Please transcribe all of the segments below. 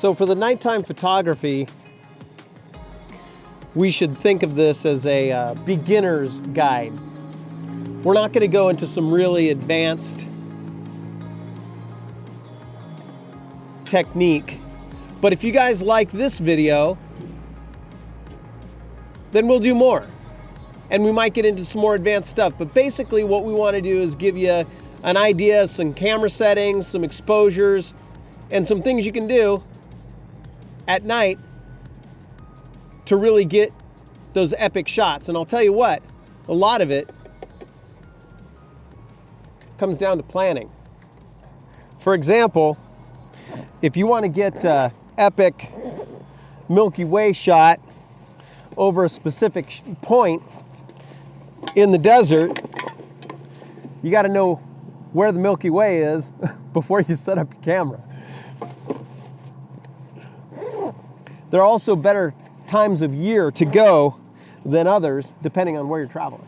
So for the nighttime photography, we should think of this as a beginner's guide. We're not going to go into some really advanced technique, but if you guys like this video, then we'll do more. And we might get into some more advanced stuff, but basically what we want to do is give you an idea, some camera settings, some exposures, and some things you can do at night to really get those epic shots. And I'll tell you what, a lot of it comes down to planning. For example, if you want to get an epic Milky Way shot over a specific point in the desert, you got to know where the Milky Way is before you set up your camera. There are also better times of year to go than others, depending on where you're traveling.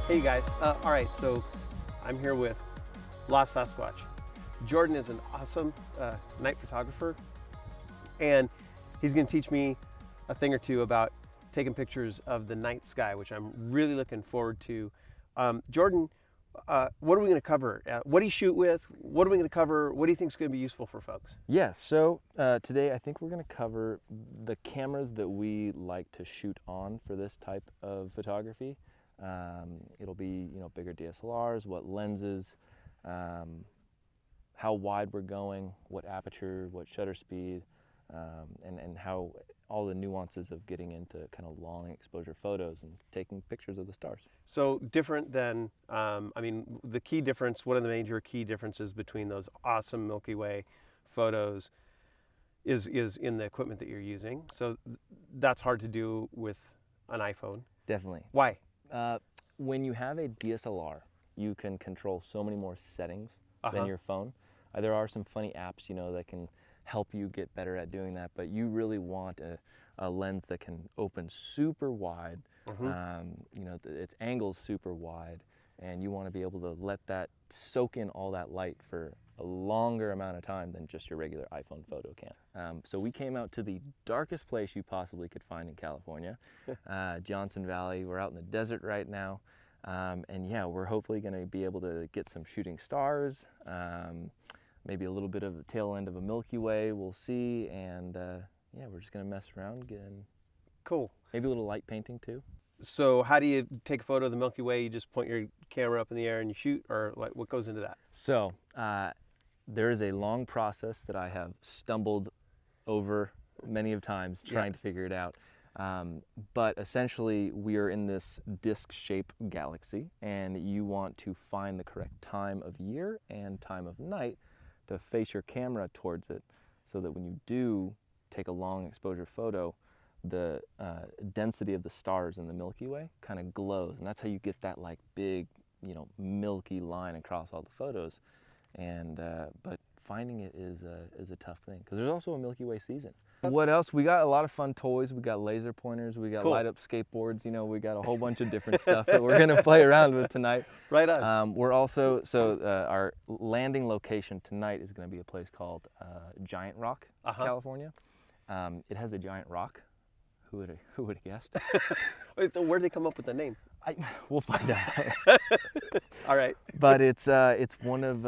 Hey guys, all right, so I'm here with Lost Sasquatch. Jordan is an awesome night photographer, and he's going to teach me a thing or two about taking pictures of the night sky, which I'm really looking forward to. Jordan, what are we going to cover? What do you shoot with? What are we going to cover? What do you think is going to be useful for folks? Yeah, so today I think we're going to cover the cameras that we like to shoot on for this type of photography. It'll be, bigger DSLRs, what lenses, how wide we're going, what aperture, what shutter speed, and how all the nuances of getting into kind of long exposure photos and taking pictures of the stars. So different than, the key difference, one of the major key differences between those awesome Milky Way photos is in the equipment that you're using. So that's hard to do with an iPhone. Definitely. Why? When you have a DSLR, you can control so many more settings than your phone. There are some funny apps, that can help you get better at doing that, but you really want a lens that can open super wide, its angle's super wide, and you want to be able to let that soak in all that light for a longer amount of time than just your regular iPhone photo can. So we came out to the darkest place you possibly could find in California, Johnson Valley. We're out in the desert right now. And yeah, we're hopefully going to be able to get some shooting stars, maybe a little bit of the tail end of a Milky Way, we'll see. And yeah, we're just going to mess around, cool. Maybe a little light painting too. So how do you take a photo of the Milky Way? You just point your camera up in the air and you shoot, or like what goes into that? So there is a long process that I have stumbled over many of times trying to figure it out. But essentially we are in this disc-shaped galaxy, and you want to find the correct time of year and time of night to face your camera towards it, so that when you do take a long exposure photo, the density of the stars in the Milky Way kind of glows, and that's how you get that like big, milky line across all the photos. And but finding it is a tough thing, because there's also a Milky Way season. What else? We got a lot of fun toys. We got laser pointers. We got light up skateboards. We got a whole bunch of different stuff that we're gonna play around with tonight. Right on. We're also our landing location tonight is gonna be a place called Giant Rock, California. It has a giant rock. Who would have guessed? So where'd they come up with the name? We'll find out. All right. But it's one of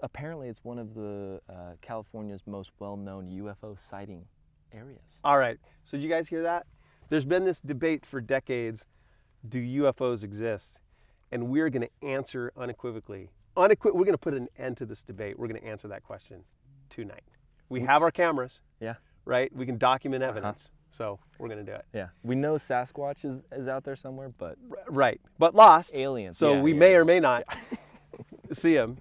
apparently it's one of the California's most well-known UFO sighting areas. All right. So did you guys hear that? There's been this debate for decades. Do UFOs exist? And we're going to answer unequivocally. We're going to put an end to this debate. We're going to answer that question tonight. We have our cameras. Yeah. Right? We can document evidence. So we're going to do it. Yeah. We know Sasquatch is out there somewhere, but... Right. But lost. Aliens. So we may or may not see them.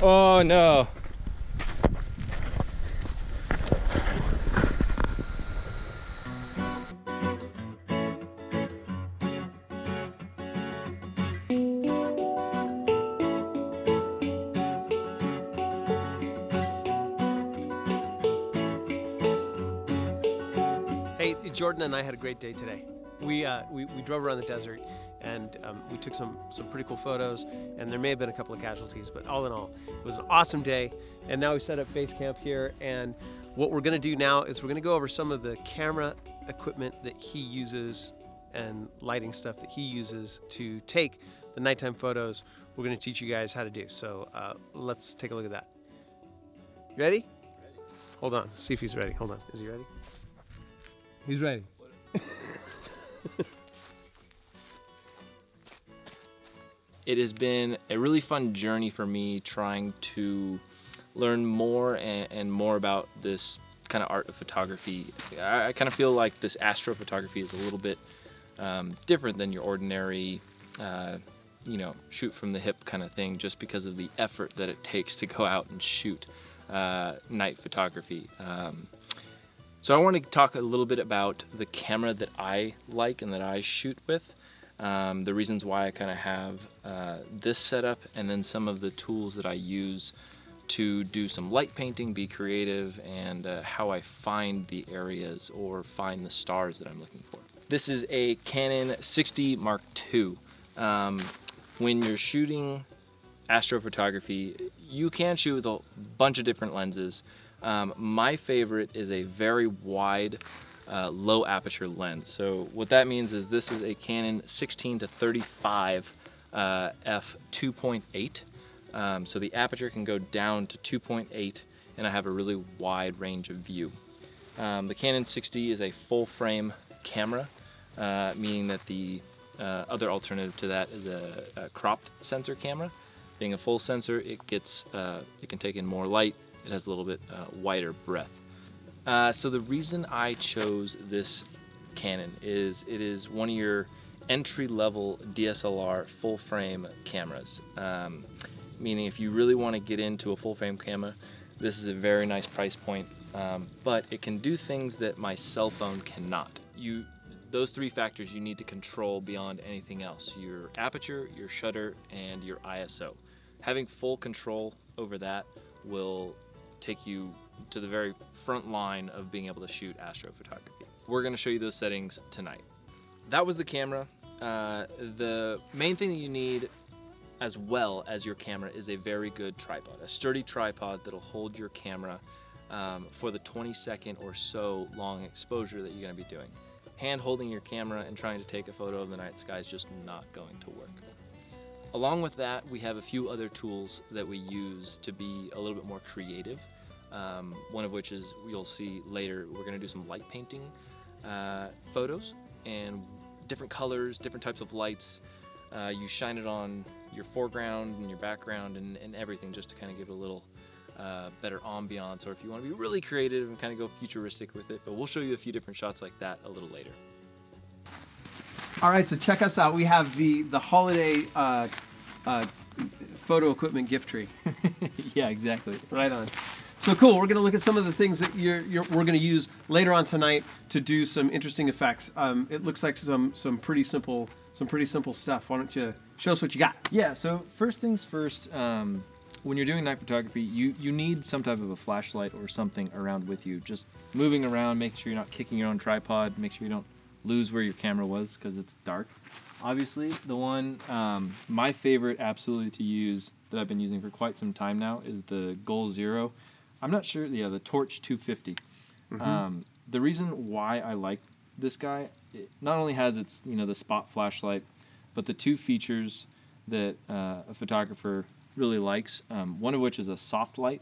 Oh no. Hey, Jordan and I had a great day today. We drove around the desert and we took some pretty cool photos, and there may have been a couple of casualties, but all in all, it was an awesome day. And now we set up base camp here, and what we're gonna do now is we're gonna go over some of the camera equipment that he uses and lighting stuff that he uses to take the nighttime photos. We're gonna teach you guys how to do. So let's take a look at that. You ready? Hold on, see if he's ready. Hold on, is he ready? He's ready. It has been a really fun journey for me trying to learn more and more about this kind of art of photography. I kind of feel like this astrophotography is a little bit different than your ordinary, shoot from the hip kind of thing, just because of the effort that it takes to go out and shoot night photography. So I want to talk a little bit about the camera that I like and that I shoot with, the reasons why I kind of have this setup, and then some of the tools that I use to do some light painting, be creative, and how I find the areas or find the stars that I'm looking for. This is a Canon 60 Mark II. When you're shooting astrophotography, you can shoot with a bunch of different lenses. My favorite is a very wide, low aperture lens. So what that means is this is a Canon 16 to 35 f 2.8. So the aperture can go down to 2.8, and I have a really wide range of view. The Canon 60 is a full frame camera, meaning that the other alternative to that is a cropped sensor camera. Being a full sensor, it can take in more light. It has a little bit wider breadth. So the reason I chose this Canon is it is one of your entry-level DSLR full-frame cameras. Meaning if you really want to get into a full-frame camera, this is a very nice price point, but it can do things that my cell phone cannot. Those three factors you need to control beyond anything else: your aperture, your shutter, and your ISO. Having full control over that will take you to the very front line of being able to shoot astrophotography. We're going to show you those settings tonight. That was the camera. The main thing that you need, as well as your camera, is a very good tripod, a sturdy tripod that'll hold your camera for the 20-second or so long exposure that you're going to be doing. Hand holding your camera and trying to take a photo of the night sky is just not going to work. Along with that, we have a few other tools that we use to be a little bit more creative. One of which is, you'll see later, we're going to do some light painting photos, and different colors, different types of lights. You shine it on your foreground and your background and everything, just to kind of give it a little better ambiance, or if you want to be really creative and kind of go futuristic with it. But we'll show you a few different shots like that a little later. All right, so check us out. We have the holiday photo equipment gift tree. Yeah, exactly. Right on. So cool. We're going to look at some of the things that we're going to use later on tonight to do some interesting effects. It looks like some pretty simple stuff. Why don't you show us what you got? Yeah. So first things first. When you're doing night photography, you need some type of a flashlight or something around with you. Just moving around, making sure you're not kicking your own tripod. Make sure you don't lose where your camera was because it's dark. Obviously, the one, my favorite absolutely to use that I've been using for quite some time now is the Goal Zero. I'm not sure, the Torch 250. Mm-hmm. The reason why I like this guy, it not only has its, the spot flashlight, but the two features that a photographer really likes, one of which is a soft light,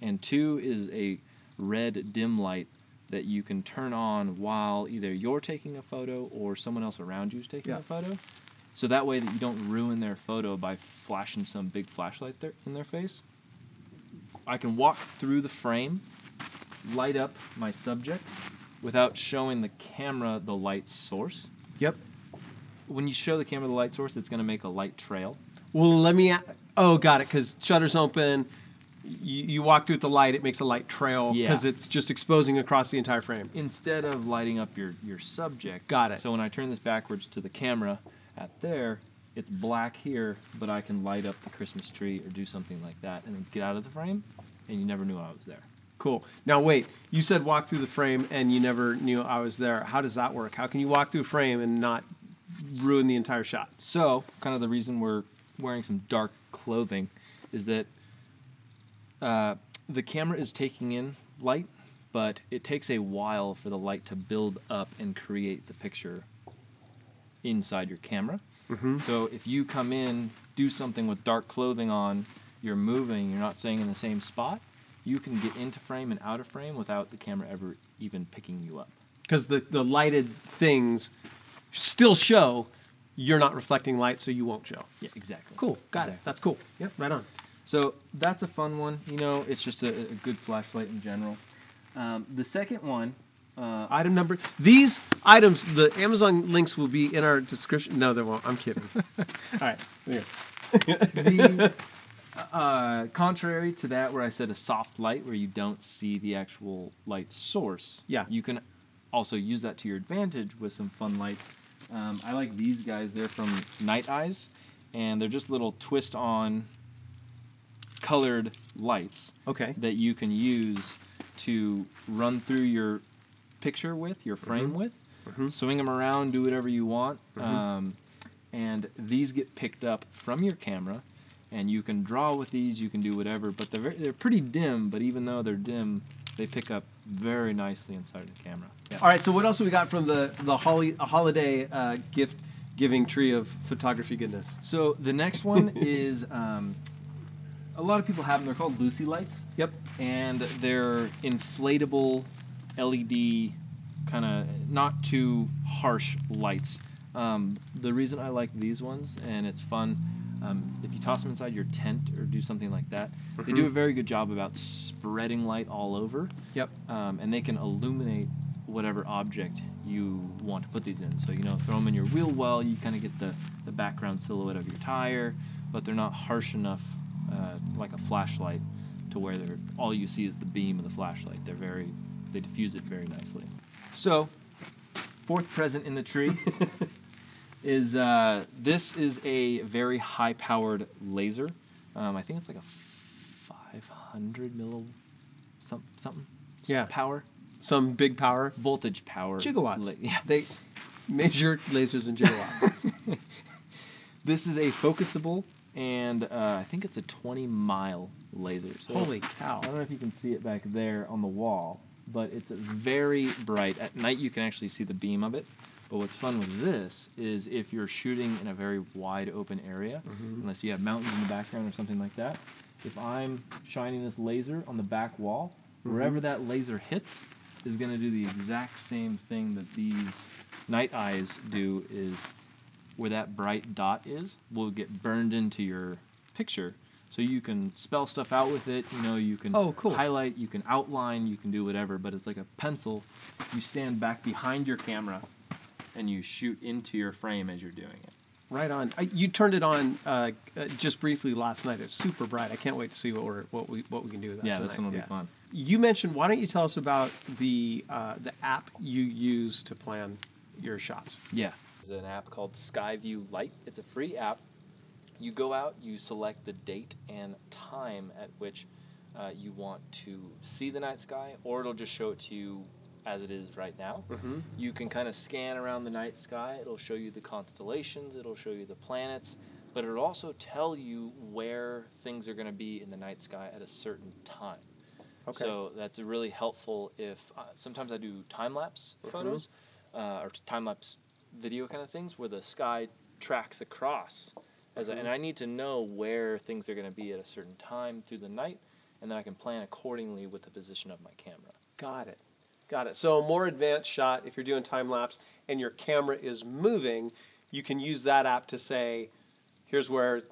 and two is a red dim light that you can turn on while either you're taking a photo or someone else around you is taking a photo. So that way that you don't ruin their photo by flashing some big flashlight in their face. I can walk through the frame, light up my subject without showing the camera the light source. Yep. When you show the camera the light source, it's going to make a light trail. Well, got it, because shutter's open, you walk through with the light, it makes a light trail because it's just exposing across the entire frame. Instead of lighting up your subject. Got it. So when I turn this backwards to the camera at there, it's black here, but I can light up the Christmas tree or do something like that and then get out of the frame, and you never knew I was there. Cool. Now wait, you said walk through the frame and you never knew I was there. How does that work? How can you walk through a frame and not ruin the entire shot? So, kind of the reason we're wearing some dark clothing is that the camera is taking in light, but it takes a while for the light to build up and create the picture inside your camera. So if you come in, do something with dark clothing on, you're moving, you're not staying in the same spot, you can get into frame and out of frame without the camera ever even picking you up. Because the lighted things still show, you're not reflecting light, so you won't show. Yeah, exactly. Cool, got it. That's cool. Yep, right on. So that's a fun one. You know, it's just a good flashlight in general. The second one, item number. These items, the Amazon links will be in our description. No, they won't. I'm kidding. All right. the contrary to that, where I said a soft light, where you don't see the actual light source. Yeah. You can also use that to your advantage with some fun lights. I like these guys. They're from Night Eyes, and they're just little twist-on colored lights. Okay. That you can use to run through your picture with, your frame with, swing them around, do whatever you want, and these get picked up from your camera, and you can draw with these, you can do whatever, but they're pretty dim, but even though they're dim, they pick up very nicely inside the camera. Yeah. All right, so what else have we got from the holiday gift giving tree of photography goodness? So the next one is a lot of people have them. They're called Lucy lights. Yep. And they're inflatable LED, kind of not too harsh lights. The reason I like these ones, and it's fun, if you toss them inside your tent or do something like that, they do a very good job about spreading light all over. Yep. And they can illuminate whatever object you want to put these in. So, you know, throw them in your wheel well, you kind of get the background silhouette of your tire, but they're not harsh enough like a flashlight to where all you see is the beam of the flashlight. They diffuse it very nicely. So, fourth present in the tree is this is a very high-powered laser. I think it's like a 500 something. Yeah. Power. Some big power. Voltage power. Gigawatts. Yeah. They measure lasers in gigawatts. This is a focusable, and I think it's a 20-mile laser. So holy cow. I don't know if you can see it back there on the wall, but it's very bright. At night you can actually see the beam of it. But what's fun with this is if you're shooting in a very wide open area, unless you have mountains in the background or something like that, if I'm shining this laser on the back wall, wherever that laser hits is going to do the exact same thing that these Night Eyes do, is where that bright dot will get burned into your picture. So you can spell stuff out with it, you know, you can highlight, you can outline, you can do whatever, but it's like a pencil. You stand back behind your camera and you shoot into your frame as you're doing it. Right on. You turned it on just briefly last night. It's super bright. I can't wait to see what we can do with that tonight. This one will be fun. You mentioned, why don't you tell us about the app you use to plan your shots? Yeah. There's an app called Skyview Light. It's a free app. You go out, you select the date and time at which you want to see the night sky, or it'll just show it to you as it is right now. You can kind of scan around the night sky. It'll show you the constellations, it'll show you the planets, but it'll also tell you where things are going to be in the night sky at a certain time. Okay. So that's really helpful if sometimes I do time-lapse photos or time-lapse video kind of things where the sky tracks across, and I need to know where things are going to be at a certain time through the night, and then I can plan accordingly with the position of my camera. Got it. So a more advanced shot, if you're doing time-lapse and your camera is moving, you can use that app to say, here's where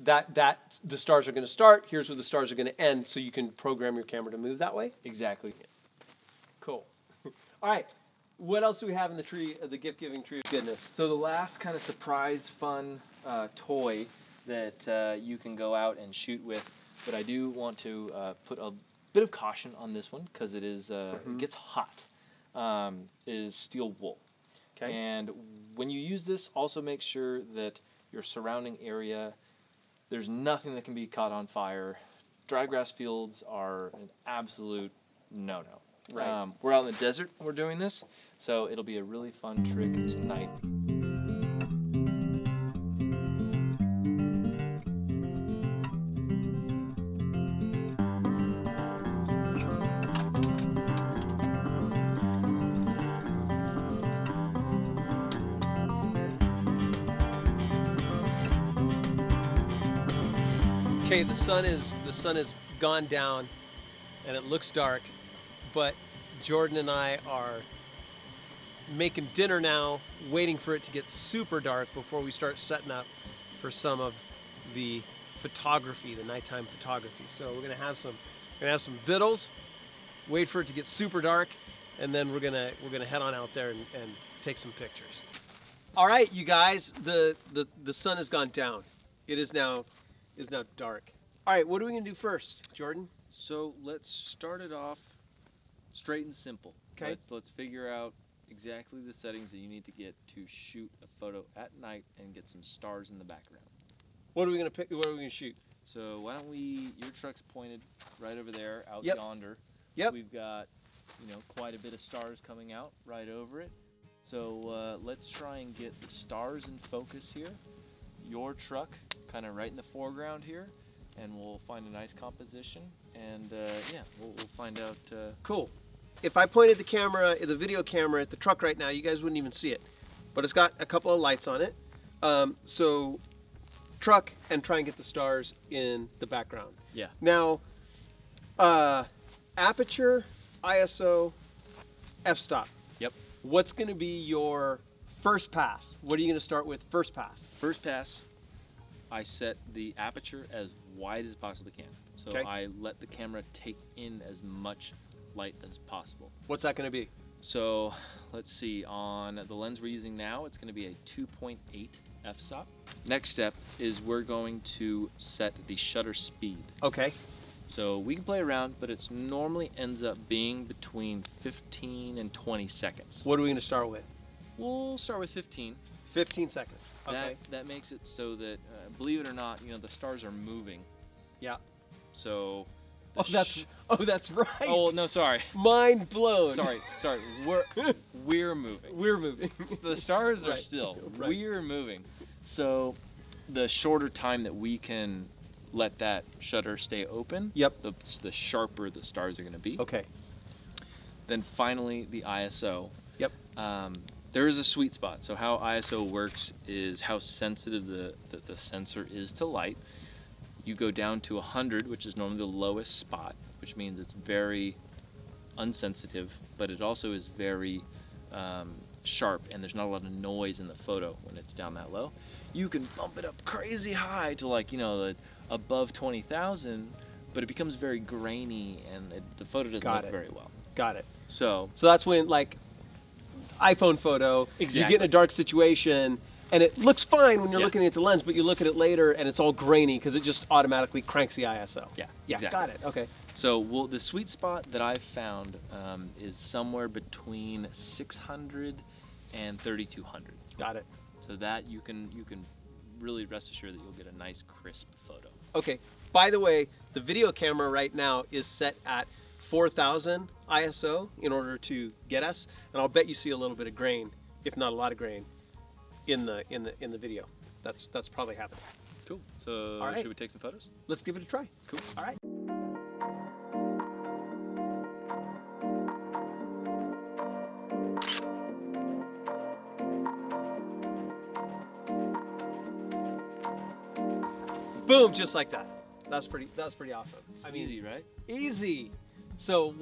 the stars are going to start, here's where the stars are going to end, so you can program your camera to move that way? Exactly. Cool. All right. What else do we have in the tree, the gift-giving tree of goodness? So the last kind of surprise, fun toy that you can go out and shoot with. But I do want to put a bit of caution on this one because it is it gets hot. Is steel wool. Okay. And when you use this, also make sure that your surrounding area, there's nothing that can be caught on fire. Dry grass fields are an absolute no-no. Right. We're out in the desert when we're doing this, so it'll be a really fun trick tonight. Okay, the sun is gone down and it looks dark, but Jordan and I are making dinner now, waiting for it to get super dark before we start setting up for some of the photography, the nighttime photography. So we're gonna have some victuals, wait for it to get super dark, and then we're gonna head on out there and take some pictures. All right, you guys, the sun has gone down. It is now dark. All right, what are we gonna do first, Jordan? So let's start it off straight and simple. Okay. Let's figure out exactly the settings that you need to get to shoot a photo at night and get some stars in the background. What are we gonna pick? What are we gonna shoot? So why don't your truck's pointed right over there, out Yep. yonder. Yep. We've got, quite a bit of stars coming out right over it. So let's try and get the stars in focus here. Your truck kind of right in the foreground here, and we'll find a nice composition. And yeah, we'll find out. Cool. If I pointed the video camera at the truck right now, you guys wouldn't even see it. But it's got a couple of lights on it. So truck and try and get the stars in the background. Yeah. Now, aperture, ISO, f-stop. Yep. What's going to be your first pass? What are you going to start with first pass? First pass, I set the aperture as wide as it possibly can. So Okay. I let the camera take in as much light as possible. What's that going to be? So let's see, on the lens we're using now, it's going to be a 2.8 f-stop. Next step is we're going to set the shutter speed. Okay. So we can play around, but it normally ends up being between 15 and 20 seconds. What are we going to start with? We'll start with 15. 15 seconds. Okay. That makes it so that, believe it or not, the stars are moving. Yeah. So. That's right. Oh no, sorry. Mind blown. Sorry. We're moving. We're moving. So the stars are Right. still. Right. We're moving. So the shorter time that we can let that shutter stay open, Yep. the sharper the stars are going to be. Okay. Then finally the ISO. Yep. There is a sweet spot. So how ISO works is how sensitive the sensor is to light. You go down to 100, which is normally the lowest spot, which means it's very unsensitive, but it also is very sharp, and there's not a lot of noise in the photo when it's down that low. You can bump it up crazy high to above 20,000, but it becomes very grainy, and the photo doesn't look very well. Got it. So that's when, like, iPhone photo, Exactly. you get in a dark situation, and it looks fine when you're Yeah. looking at the lens, but you look at it later, and it's all grainy because it just automatically cranks the ISO. Yeah, Yeah, exactly. got it. Okay. So the sweet spot that I've found is somewhere between 600 and 3200. Got it. So that you can really rest assured that you'll get a nice crisp photo. Okay. By the way, the video camera right now is set at 4000 ISO in order to get us, and I'll bet you see a little bit of grain, if not a lot of grain, in the video. That's probably happening. Cool. So All right. should we take some photos? Let's give it a try. Cool. All right. Boom, just like that. That's pretty awesome. I mean, Easy, right? easy. So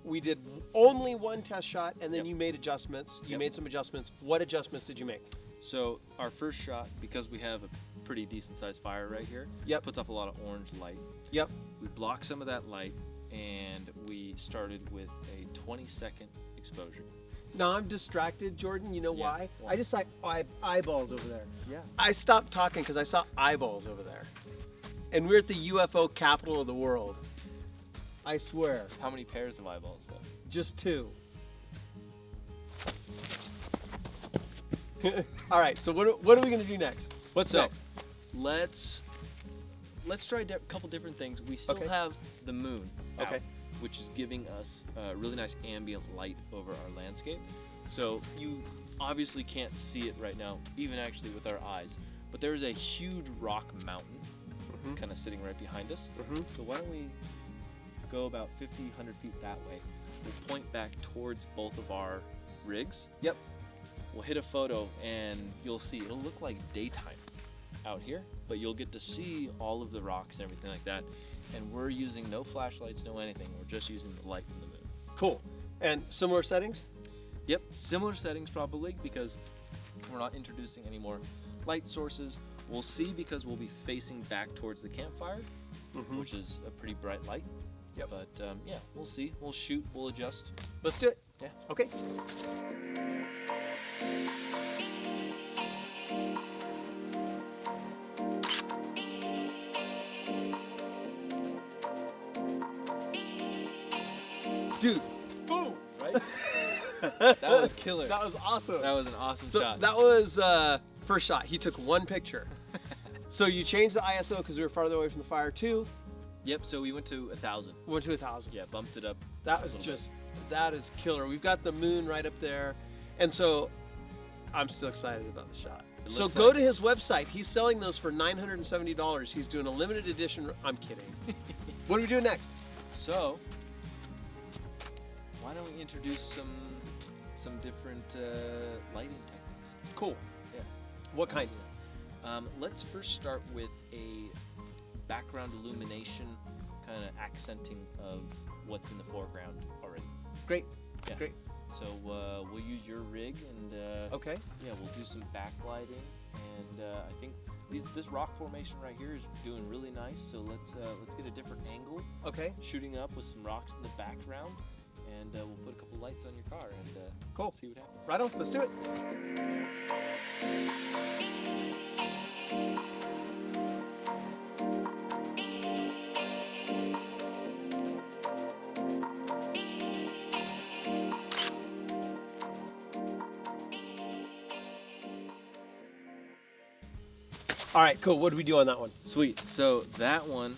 we did only one test shot, and then Yep. you made adjustments. You Yep. made some adjustments. What adjustments did you make? So our first shot, because we have a pretty decent sized fire right here, Yep. puts off a lot of orange light. Yep. We blocked some of that light, and we started with a 20-second exposure. Now I'm distracted, Jordan. You know why? Why? I just saw eyeballs over there. Yeah. I stopped talking because I saw eyeballs over there. And we're at the UFO capital of the world. I swear. How many pairs of eyeballs though? Just 2. All right, so what are we gonna do next? What's next? Let's try a couple different things. We still have the moon out, which is giving us really nice ambient light over our landscape. So you obviously can't see it right now, even actually with our eyes, but there's a huge rock mountain kind of sitting right behind us. So why don't we go about 50, 100 feet that way. We'll point back towards both of our rigs. Yep. We'll hit a photo and you'll see it'll look like daytime out here, but you'll get to see all of the rocks and everything like that. And we're using no flashlights, no anything. We're just using the light from the moon. Cool. And similar settings? Yep, similar settings probably, because we're not introducing any more light sources. We'll see because we'll be facing back towards the campfire, which is a pretty bright light. Yep. But yeah, we'll see. We'll shoot, we'll adjust. Let's do it. Yeah. Okay. Dude, boom! Right? That was killer. That was awesome. That was an awesome So shot. that was first shot. He took one picture. So you changed the ISO because we were farther away from the fire too. Yep, so we went to 1,000. Went to 1,000. Yeah, bumped it up. That was just, that is killer. We've got the moon right up there. And so I'm still excited about the shot. So go to his website. He's selling those for $970. He's doing a limited edition. I'm kidding. What are we doing next? So, why don't we introduce some different lighting techniques? Cool. Yeah. What kind? Let's first start with a background illumination, kind of accenting of what's in the foreground already. Great. Yeah. Great. So we'll use your rig and Okay. yeah, we'll do some backlighting, and I think this rock formation right here is doing really nice. So let's get a different angle. Okay. Shooting up with some rocks in the background, and we'll put a couple lights on your car and Cool. see what happens. Right on. Let's do it. All right, cool. What do we do on that one? Sweet. So that one,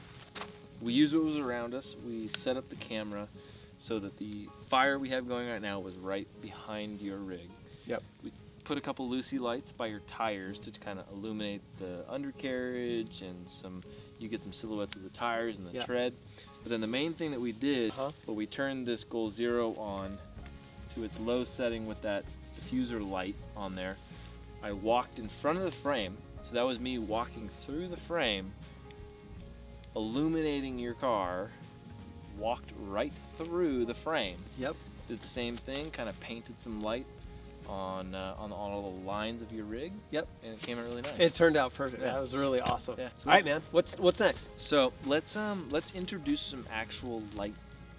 we used what was around us. We set up the camera so that the fire we have going right now was right behind your rig. Yep. We put a couple Lucy lights by your tires to kind of illuminate the undercarriage, and you get some silhouettes of the tires and the tread. But then the main thing that we did, we turned this goal 0 on to its low setting with that diffuser light on there. I walked in front of the frame. So that was me walking through the frame, illuminating your car, walked right through the frame. Yep. Did the same thing, kind of painted some light on all the lines of your rig. Yep. And it came out really nice. It turned out perfect. Yeah. That was really awesome. Yeah. All right, man. What's next? So let's introduce some actual light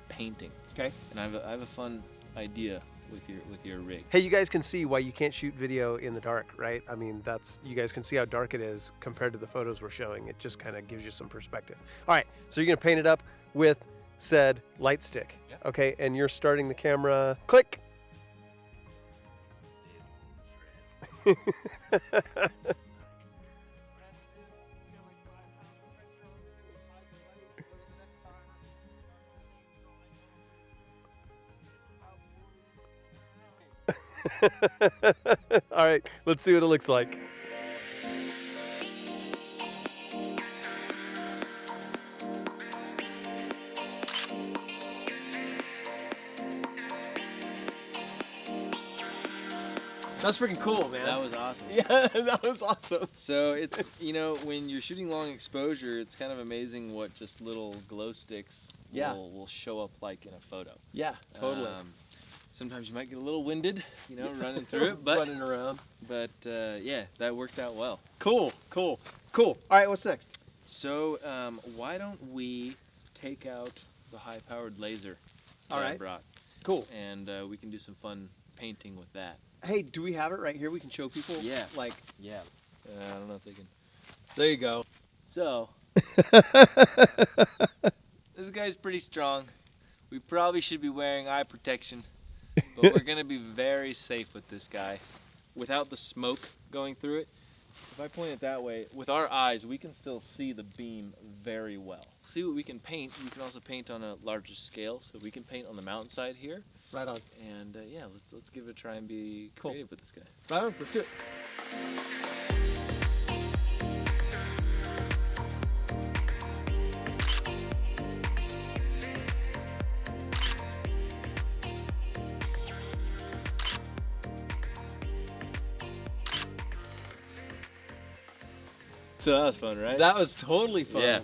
painting. Okay. And I have a fun idea with your rig. Hey, you guys can see why you can't shoot video in the dark, right? I mean, you guys can see how dark it is compared to the photos we're showing. It just kind of gives you some perspective. All right, so you're gonna paint it up with said light stick. Yeah. Okay, and you're starting the camera. Click. All right, let's see what it looks like. That's freaking cool, man. That was awesome. Yeah, that was awesome. So it's, when you're shooting long exposure, it's kind of amazing what just little glow sticks will show up like in a photo. Yeah, totally. Sometimes you might get a little winded, running through it, but running around. But yeah, that worked out well. Cool. All right, what's next? So why don't we take out the high-powered laser that I brought? Cool. And we can do some fun painting with that. Hey, do we have it right here? We can show people. Yeah. Like, Yeah. I don't know if they can. there you go. So, this guy's pretty strong. We probably should be wearing eye protection, but we're gonna be very safe with this guy without the smoke going through it. If I point it that way, with our eyes, we can still see the beam very well. See what we can paint. You can also paint on a larger scale, so we can paint on the mountainside here. Right on. And yeah, let's give it a try and be creative with this guy. Right on. Let's do it. So that was fun, right? That was totally fun. Yeah.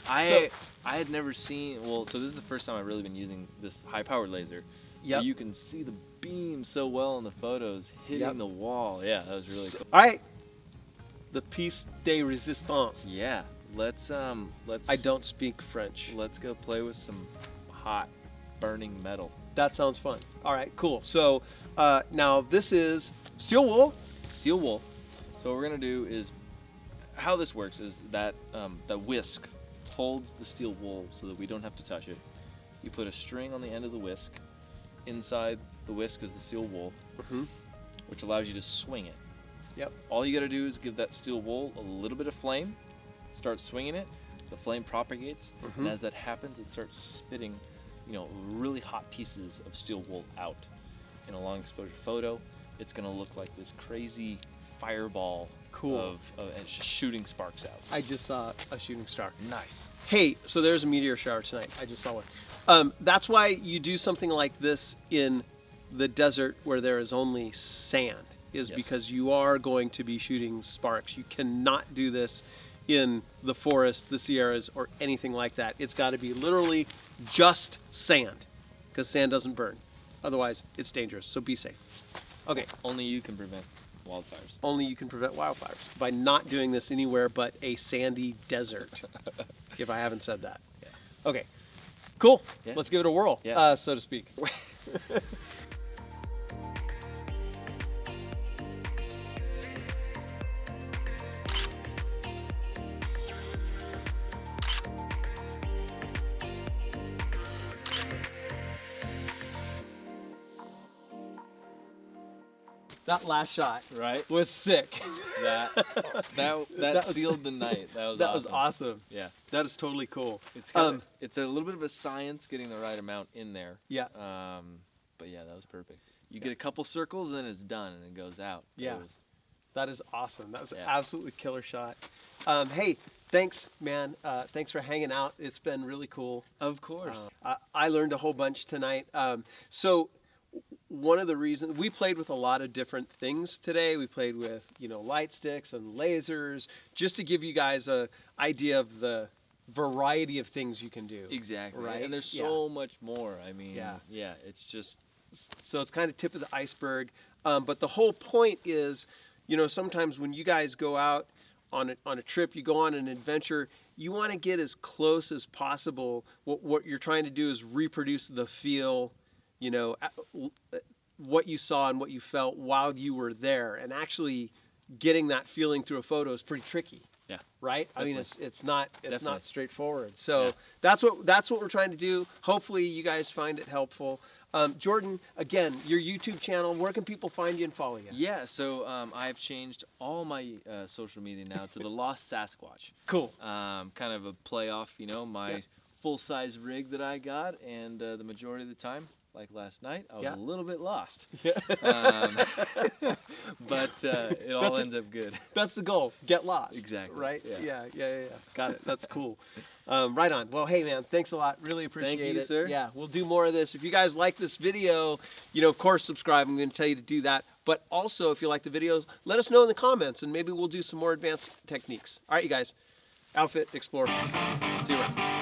I had never seen, well, so this is the first time I've really been using this high-powered laser. Yep. You can see the beam so well in the photos hitting the wall. Yeah, that was really cool. All right. The piece de resistance. Yeah. Let's I don't speak French. Let's go play with some hot burning metal. That sounds fun. All right, cool. So now this is steel wool. Steel wool. So what we're gonna do is, how this works is that the whisk holds the steel wool so that we don't have to touch it. You put a string on the end of the whisk. Inside the whisk is the steel wool, which allows you to swing it. Yep. All you got to do is give that steel wool a little bit of flame, start swinging it, the flame propagates, and as that happens, it starts spitting, really hot pieces of steel wool out. In a long exposure photo, it's going to look like this crazy fireball of and shooting sparks out. I just saw a shooting star. Nice. Hey, so there's a meteor shower tonight. I just saw one. That's why you do something like this in the desert where there is only sand, because you are going to be shooting sparks. You cannot do this in the forest, the Sierras, or anything like that. It's got to be literally just sand, because sand doesn't burn. Otherwise, it's dangerous, so be safe. Okay. Only you can prevent wildfires. Only you can prevent wildfires by not doing this anywhere but a sandy desert, if I haven't said that. Yeah. Okay, cool. Yeah. Let's give it a whirl, so to speak. That last shot, right, was sick. That sealed the night. That was awesome. Yeah, that is totally cool. It's it's a little bit of a science getting the right amount in there. Yeah. But yeah, that was perfect. You get a couple circles, and then it's done, and it goes out. Yeah. That is awesome. That was an Yeah. absolutely killer shot. Hey, thanks, man. Thanks for hanging out. It's been really cool. Of course. I learned a whole bunch tonight. So one of the reasons we played with a lot of different things today, we played with light sticks and lasers, just to give you guys a idea of the variety of things you can do. Exactly. Right. And there's so much more. I mean, yeah, it's just, so it's kind of tip of the iceberg. But the whole point is, sometimes when you guys go out on a trip, you go on an adventure, you want to get as close as possible. What you're trying to do is reproduce the feel, what you saw and what you felt while you were there, and actually getting that feeling through a photo is pretty tricky. Yeah. Right. Definitely. I mean, it's not Definitely. straightforward. So that's what we're trying to do. Hopefully, you guys find it helpful. Jordan, again, your YouTube channel. Where can people find you and follow you? Yeah. So I've changed all my social media now to the Lost Sasquatch. Cool. Kind of a play off, my full-size rig that I got, and the majority of the time, like last night, I was a little bit lost. Yeah. But it all ends up good. That's the goal. Get lost. Exactly. Right? Yeah. Yeah. Got it. That's cool. Right on. Well, hey, man, thanks a lot. Really appreciate it. Thank you, sir. Yeah, we'll do more of this. If you guys like this video, of course, subscribe. I'm going to tell you to do that. But also, if you like the videos, let us know in the comments, and maybe we'll do some more advanced techniques. All right, you guys. Outfit, explore. See you around.